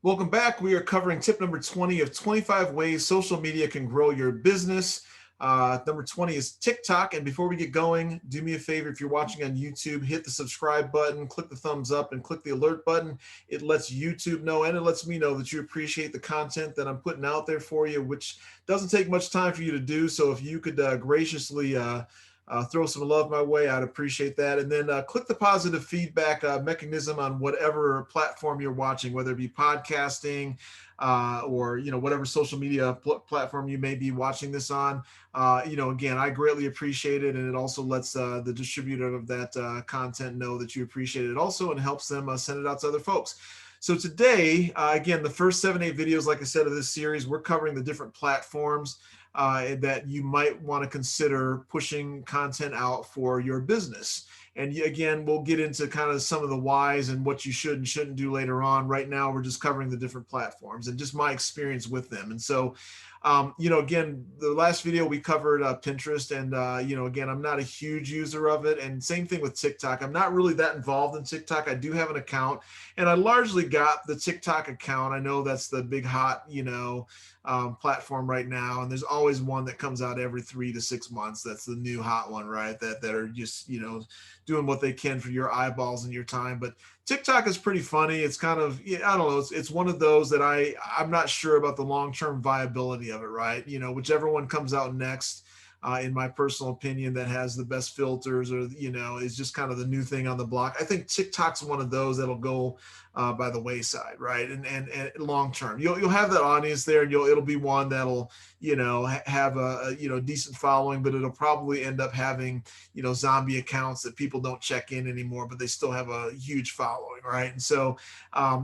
Welcome back. We are covering tip number 20 of 25 ways social media can grow your business. Number 20 is TikTok. And before we get going, do me a favor. If you're watching on YouTube, hit the subscribe button, click the thumbs up, and click the alert button. It lets YouTube know and it lets me know that you appreciate the content that I'm putting out there for you, which doesn't take much time for you to do. So if you could graciously throw some love my way, I'd appreciate that. And then click the positive feedback mechanism on whatever platform you're watching, whether it be podcasting or whatever social media platform you may be watching this on. Again, I greatly appreciate it, and it also lets the distributor of that content know that you appreciate it also, and helps them send it out to other folks. So today, again, the first 7-8 videos, like I said, of this series, we're covering the different platforms that you might want to consider pushing content out for your business. And again, we'll get into kind of some of the whys and what you should and shouldn't do later on. Right now, we're just covering the different platforms and just my experience with them. And so, again, the last video we covered Pinterest, and again, I'm not a huge user of it. And same thing with TikTok. I'm not really that involved in TikTok. I do have an account, and I largely got the TikTok account. I know that's the big hot, platform right now, and there's always one that comes out every 3 to 6 months. That's the new hot one, right? That are just doing what they can for your eyeballs and your time. But TikTok is pretty funny. It's kind of, I don't know, it's one of those that I'm not sure about the long-term viability of it, right? Whichever one comes out next, in my personal opinion, that has the best filters, or is just kind of the new thing on the block. I think TikTok's one of those that'll go by the wayside, right? And long term, you'll have that audience there, and it'll be one that'll have a decent following, but it'll probably end up having zombie accounts that people don't check in anymore, but they still have a huge following, right? And so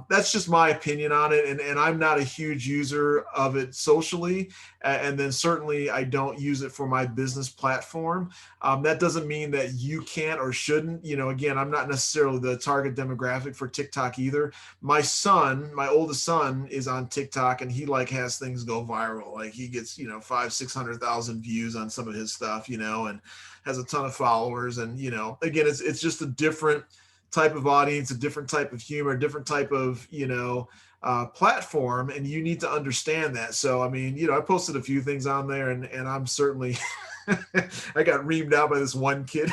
that's just my opinion on it, and I'm not a huge user of it socially, and then certainly I don't use it for my business platform. That doesn't mean that you can't or shouldn't. Again, I'm not necessarily the target demographic for TikTok either. My son, my oldest son, is on TikTok, and he has things go viral. Like, he gets 500,000-600,000 views on some of his stuff, and has a ton of followers. And again, it's just a different type of audience, a different type of humor, different type of platform, and you need to understand that. So I mean, I posted a few things on there, and I'm certainly I got reamed out by this one kid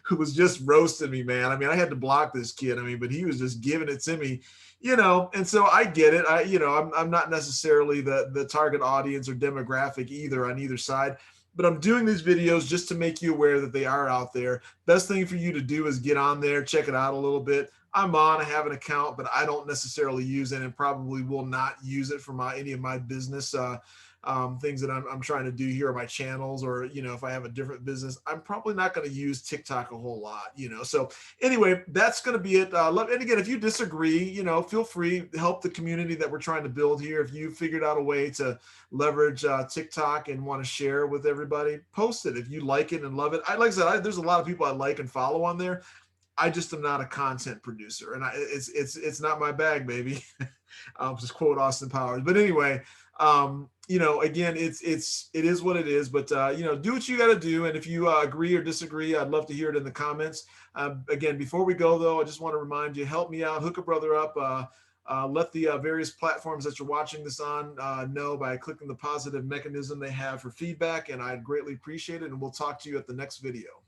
who was just roasting me, man. I mean, I had to block this kid. I mean, but he was just giving it to me, and so I get it. I'm not necessarily the target audience or demographic either on either side, but I'm doing these videos just to make you aware that they are out there. Best thing for you to do is get on there, check it out a little bit. I have an account, but I don't necessarily use it, and probably will not use it for any of my business things that I'm trying to do here on my channels, or if I have a different business, I'm probably not going to use TikTok a whole lot. So anyway, that's going to be it. And again, if you disagree, feel free to help the community that we're trying to build here. If you figured out a way to leverage TikTok and want to share with everybody, post it. If you like it and love it, like I said, there's a lot of people I like and follow on there. I just am not a content producer, and it's not my bag, baby. I'll just quote Austin Powers. But anyway, again, it is what it is. But do what you got to do, and if you agree or disagree, I'd love to hear it in the comments. Again, before we go though, I just want to remind you: help me out, hook a brother up. Let the various platforms that you're watching this on know by clicking the positive mechanism they have for feedback, and I'd greatly appreciate it. And we'll talk to you at the next video.